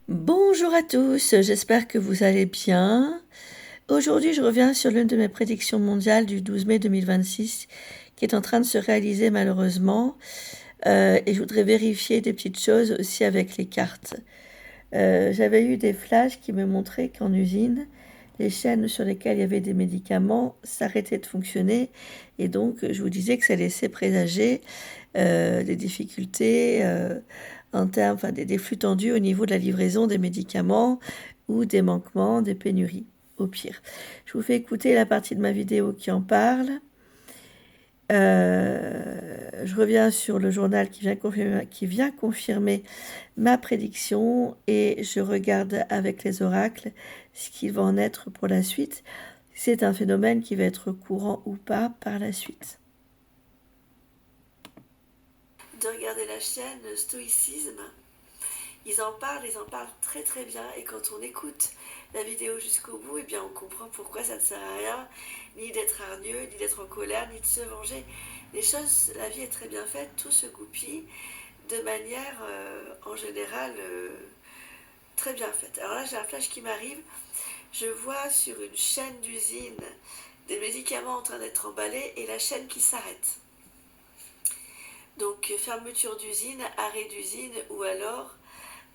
Bonjour à tous, j'espère que vous allez bien. Aujourd'hui, je reviens sur l'une de mes prédictions mondiales du 12 mai 2026 qui est en train de se réaliser malheureusement. Et je voudrais vérifier des petites choses aussi avec les cartes. J'avais eu des flashs qui me montraient qu'en usine, les chaînes sur lesquelles il y avait des médicaments s'arrêtaient de fonctionner. Et donc, je vous disais que ça laissait présager des difficultés en termes, enfin, des flux tendus au niveau de la livraison des médicaments ou des manquements, des pénuries, au pire. Je vous fais écouter la partie de ma vidéo qui en parle. Je reviens sur le journal qui vient confirmer ma prédiction et je regarde avec les oracles ce qu'il va en être pour la suite. C'est un phénomène qui va être courant ou pas par la suite. De regarder la chaîne Stoïcisme, ils en parlent très très bien et quand on écoute la vidéo jusqu'au bout, eh bien on comprend pourquoi ça ne sert à rien, ni d'être hargneux, ni d'être en colère, ni de se venger. Les choses, la vie est très bien faite, tout se goupille de manière en général très bien faite. Alors là j'ai un flash qui m'arrive, je vois sur une chaîne d'usine des médicaments en train d'être emballés et la chaîne qui s'arrête. Donc fermeture d'usine, arrêt d'usine ou alors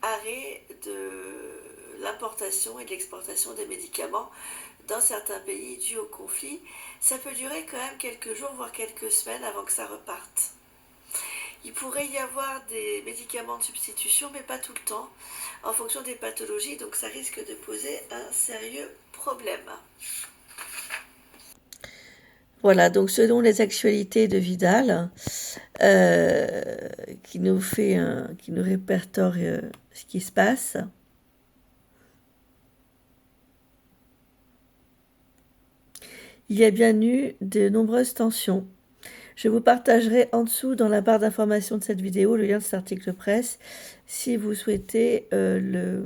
arrêt de l'importation et de l'exportation des médicaments dans certains pays dû au conflit. Ça peut durer quand même quelques jours, voire quelques semaines avant que ça reparte. Il pourrait y avoir des médicaments de substitution, mais pas tout le temps, en fonction des pathologies, donc ça risque de poser un sérieux problème. Voilà, donc selon les actualités de Vidal, qui nous répertoire ce qui se passe. Il y a bien eu de nombreuses tensions. Je vous partagerai en dessous dans la barre d'information de cette vidéo le lien de cet article presse si vous souhaitez le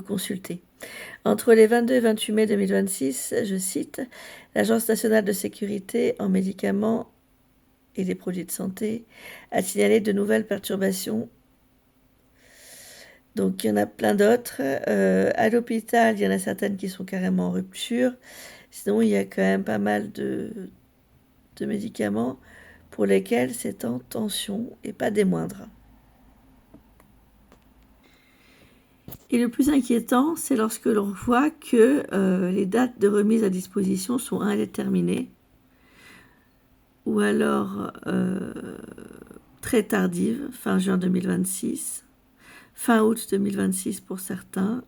consulter. Entre les 22 et 28 mai 2026, je cite, l'Agence nationale de sécurité en médicaments et des produits de santé a signalé de nouvelles perturbations. Donc il y en a plein d'autres. À l'hôpital, il y en a certaines qui sont carrément en rupture. Sinon, il y a quand même pas mal de médicaments pour lesquels c'est en tension et pas des moindres. Et le plus inquiétant, c'est lorsque l'on voit que les dates de remise à disposition sont indéterminées ou alors très tardives, fin juin 2026, fin août 2026 pour certains,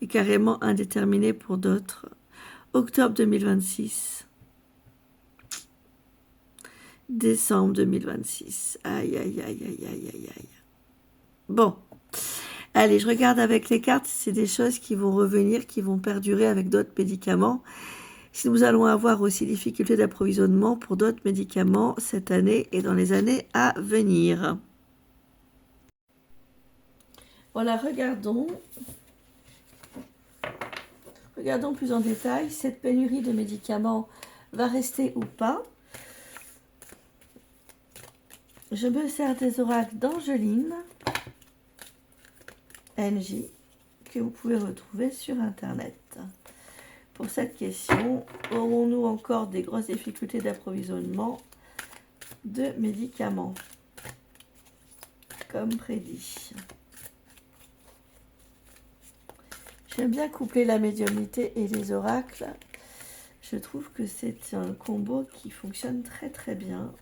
et carrément indéterminées pour d'autres, octobre 2026, décembre 2026. Aïe, aïe, aïe, aïe, aïe, aïe, aïe. Bon. Allez, je regarde avec les cartes, c'est des choses qui vont revenir, qui vont perdurer avec d'autres médicaments. Si nous allons avoir aussi des difficultés d'approvisionnement pour d'autres médicaments cette année et dans les années à venir. Voilà, regardons plus en détail. Cette pénurie de médicaments va rester ou pas. Je me sers des oracles d'Angeline NJ que vous pouvez retrouver sur internet. Pour cette question, aurons-nous encore des grosses difficultés d'approvisionnement de médicaments comme prédit? J'aime bien coupler la médiumnité et les oracles. Je trouve que c'est un combo qui fonctionne très très bien.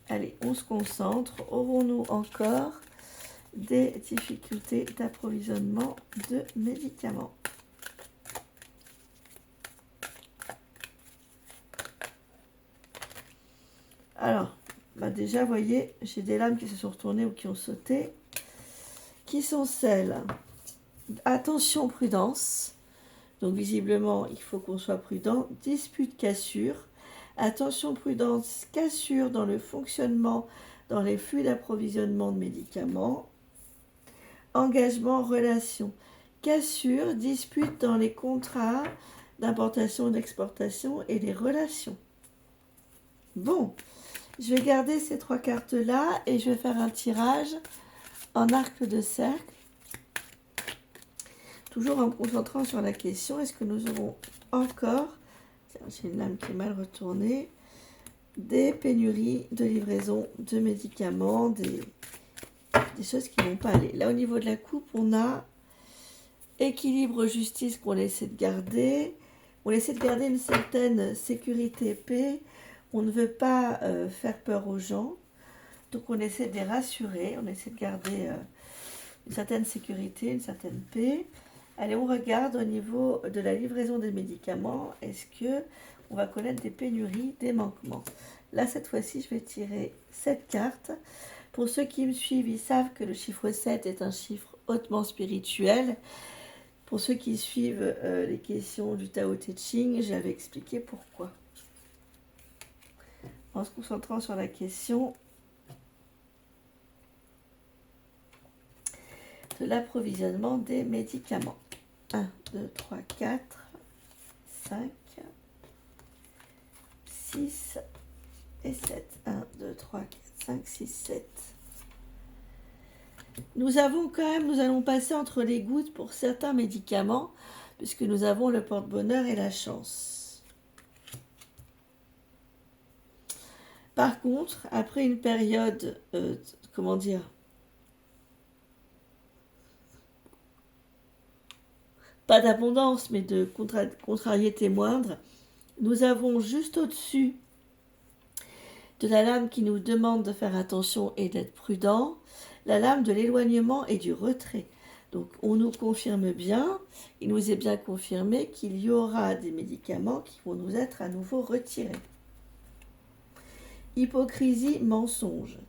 Allez, on se concentre. Aurons-nous encore des difficultés d'approvisionnement de médicaments? Alors, déjà, vous voyez, j'ai des lames qui se sont retournées ou qui ont sauté. Qui sont celles? Attention, prudence. Donc, visiblement, il faut qu'on soit prudent. Dispute, cassure. Attention, prudence, cassure dans le fonctionnement, dans les flux d'approvisionnement de médicaments. Engagement, relation. Cassure, dispute dans les contrats d'importation et d'exportation et les relations. Bon, Je vais garder ces 3 cartes-là et je vais faire un tirage en arc de cercle. Toujours en me concentrant sur la question, est-ce que nous aurons encore, j'ai une lame qui est mal retournée, des pénuries de livraison de médicaments, des choses qui ne vont pas aller. Là, au niveau de la coupe, on a équilibre, justice qu'on essaie de garder. On essaie de garder une certaine sécurité, paix. On ne veut pas faire peur aux gens. Donc, on essaie de les rassurer. On essaie de garder une certaine sécurité, une certaine paix. Allez, on regarde au niveau de la livraison des médicaments. Est-ce que on va connaître des pénuries, des manquements? Là, cette fois-ci, je vais tirer 7 cartes. Pour ceux qui me suivent, ils savent que le chiffre 7 est un chiffre hautement spirituel. Pour ceux qui suivent les questions du Tao Te Ching, j'avais expliqué pourquoi. En se concentrant sur la question de l'approvisionnement des médicaments. 1, 2, 3, 4, 5, 6 et 7. 1, 2, 3, 4, 5, 6, 7. Nous avons quand même, nous allons passer entre les gouttes pour certains médicaments, puisque nous avons le porte-bonheur et la chance. Par contre, après une période, comment dire, pas d'abondance, mais de contrariété moindre, nous avons juste au-dessus de la lame qui nous demande de faire attention et d'être prudent, la lame de l'éloignement et du retrait. Donc on nous confirme bien, il nous est bien confirmé qu'il y aura des médicaments qui vont nous être à nouveau retirés. Hypocrisie, mensonge.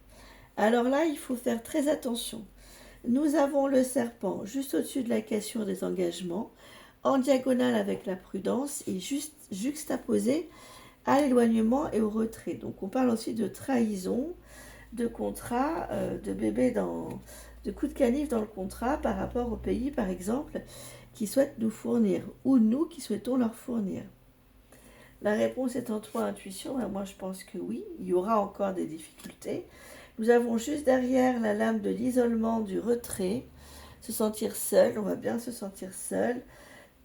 Alors là, il faut faire très attention. Nous avons le serpent juste au-dessus de la cassure des engagements, en diagonale avec la prudence et juste juxtaposé à l'éloignement et au retrait. Donc on parle aussi de trahison, de contrat, de bébé de coup de canif dans le contrat par rapport au pays, par exemple, qui souhaitent nous fournir, ou nous qui souhaitons leur fournir. La réponse est en toi, intuition. Moi, je pense que oui, il y aura encore des difficultés. Nous avons juste derrière la lame de l'isolement, du retrait, se sentir seul, on va bien se sentir seul.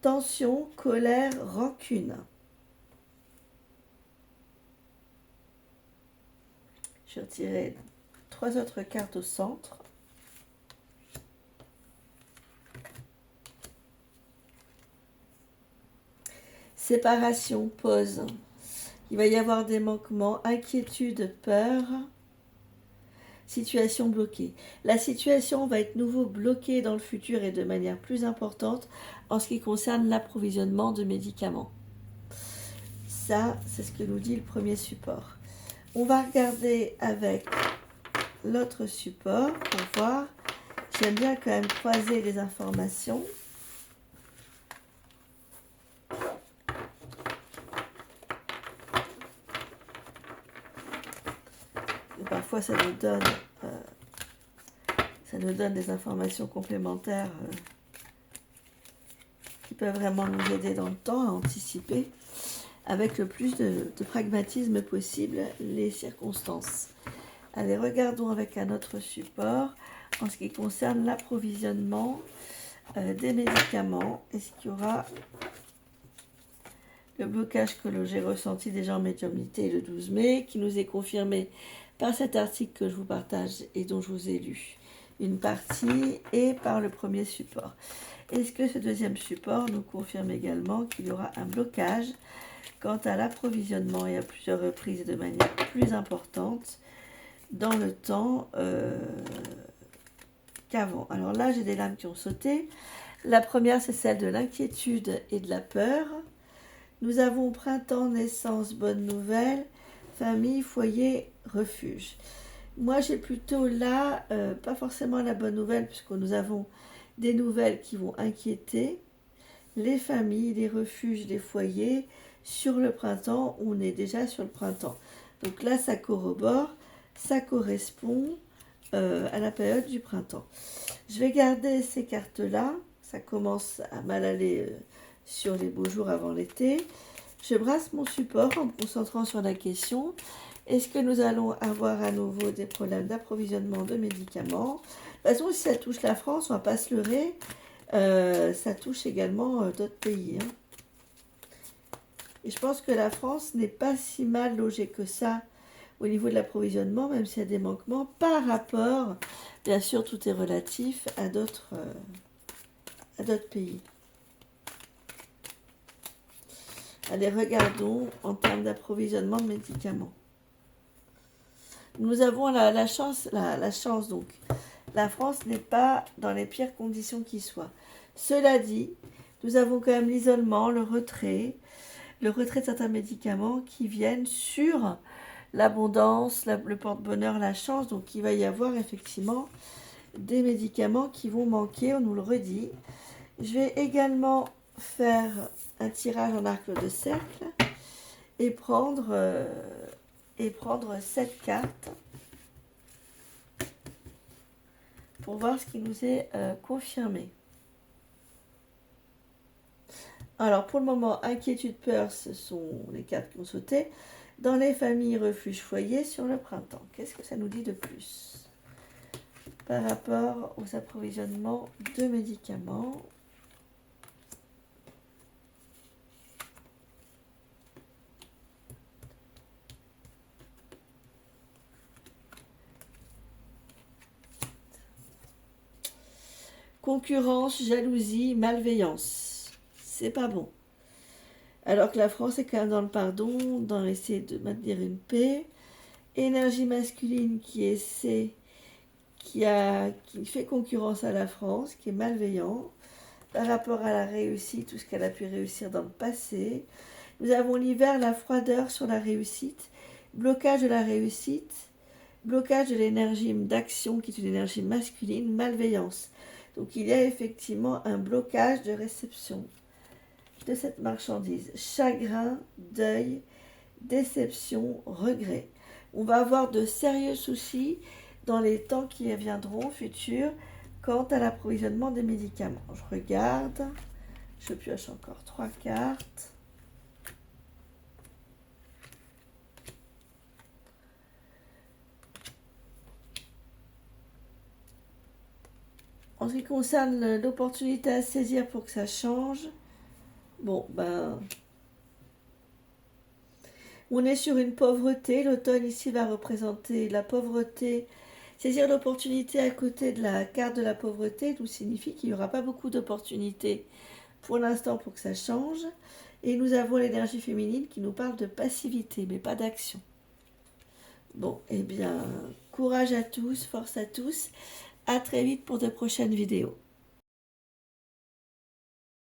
Tension, colère, rancune. Je vais retirer 3 autres cartes au centre. Séparation, pause. Il va y avoir des manquements, inquiétude, peur. Situation bloquée. La situation va être nouveau bloquée dans le futur et de manière plus importante en ce qui concerne l'approvisionnement de médicaments. Ça, c'est ce que nous dit le premier support. On va regarder avec l'autre support pour voir. J'aime bien quand même croiser les informations. Et parfois, ça nous donne des informations complémentaires qui peuvent vraiment nous aider dans le temps à anticiper avec le plus de pragmatisme possible les circonstances. Allez, regardons avec un autre support en ce qui concerne l'approvisionnement des médicaments. Est-ce qu'il y aura le blocage que j'ai ressenti déjà en médiumnité le 12 mai, qui nous est confirmé par cet article que je vous partage et dont je vous ai lu une partie, et par le premier support. Est-ce que ce deuxième support nous confirme également qu'il y aura un blocage quant à l'approvisionnement et à plusieurs reprises de manière plus importante dans le temps qu'avant? Alors là, j'ai des lames qui ont sauté. La première, c'est celle de l'inquiétude et de la peur. Nous avons printemps, naissance, bonne nouvelle, famille, foyer, refuge. Moi, j'ai plutôt là, pas forcément la bonne nouvelle, puisque nous avons des nouvelles qui vont inquiéter les familles, les refuges, les foyers. Sur le printemps, on est déjà sur le printemps. Donc là, ça corrobore, ça correspond à la période du printemps. Je vais garder ces cartes-là. Ça commence à mal aller sur les beaux jours avant l'été. Je brasse mon support en me concentrant sur la question. Est-ce que nous allons avoir à nouveau des problèmes d'approvisionnement de médicaments? De toute façon, si ça touche la France, on ne va pas se leurrer, ça touche également d'autres pays. Hein. Et je pense que la France n'est pas si mal logée que ça au niveau de l'approvisionnement, même s'il y a des manquements, par rapport, bien sûr, tout est relatif à d'autres pays. Allez, regardons en termes d'approvisionnement de médicaments. Nous avons la chance, donc, la France n'est pas dans les pires conditions qui soient. Cela dit, nous avons quand même l'isolement, le retrait de certains médicaments qui viennent sur l'abondance, le porte-bonheur, la chance. Donc, il va y avoir effectivement des médicaments qui vont manquer, on nous le redit. Je vais également faire un tirage en arc de cercle et prendre 7 cartes pour voir ce qui nous est confirmé. Alors, pour le moment, inquiétude, peur, ce sont les cartes qui ont sauté. Dans les familles, refuge, foyer, sur le printemps. Qu'est-ce que ça nous dit de plus par rapport aux approvisionnements de médicaments? Concurrence, jalousie, malveillance. C'est pas bon. Alors que la France est quand même dans le pardon, dans l'essai de maintenir une paix. Énergie masculine qui fait concurrence à la France, qui est malveillant par rapport à la réussite, tout ce qu'elle a pu réussir dans le passé. Nous avons l'hiver, la froideur sur la réussite, blocage de la réussite, blocage de l'énergie d'action qui est une énergie masculine, malveillance. Donc il y a effectivement un blocage de réception de cette marchandise. Chagrin, deuil, déception, regret. On va avoir de sérieux soucis dans les temps qui viendront futurs quant à l'approvisionnement des médicaments. Je regarde, je pioche encore 3 cartes. En ce qui concerne l'opportunité à saisir pour que ça change, bon, on est sur une pauvreté. L'automne ici va représenter la pauvreté. Saisir l'opportunité à côté de la carte de la pauvreté, tout signifie qu'il n'y aura pas beaucoup d'opportunités pour l'instant pour que ça change. Et nous avons l'énergie féminine qui nous parle de passivité, mais pas d'action. Bon, eh bien, courage à tous, force à tous. À très vite pour de prochaines vidéos.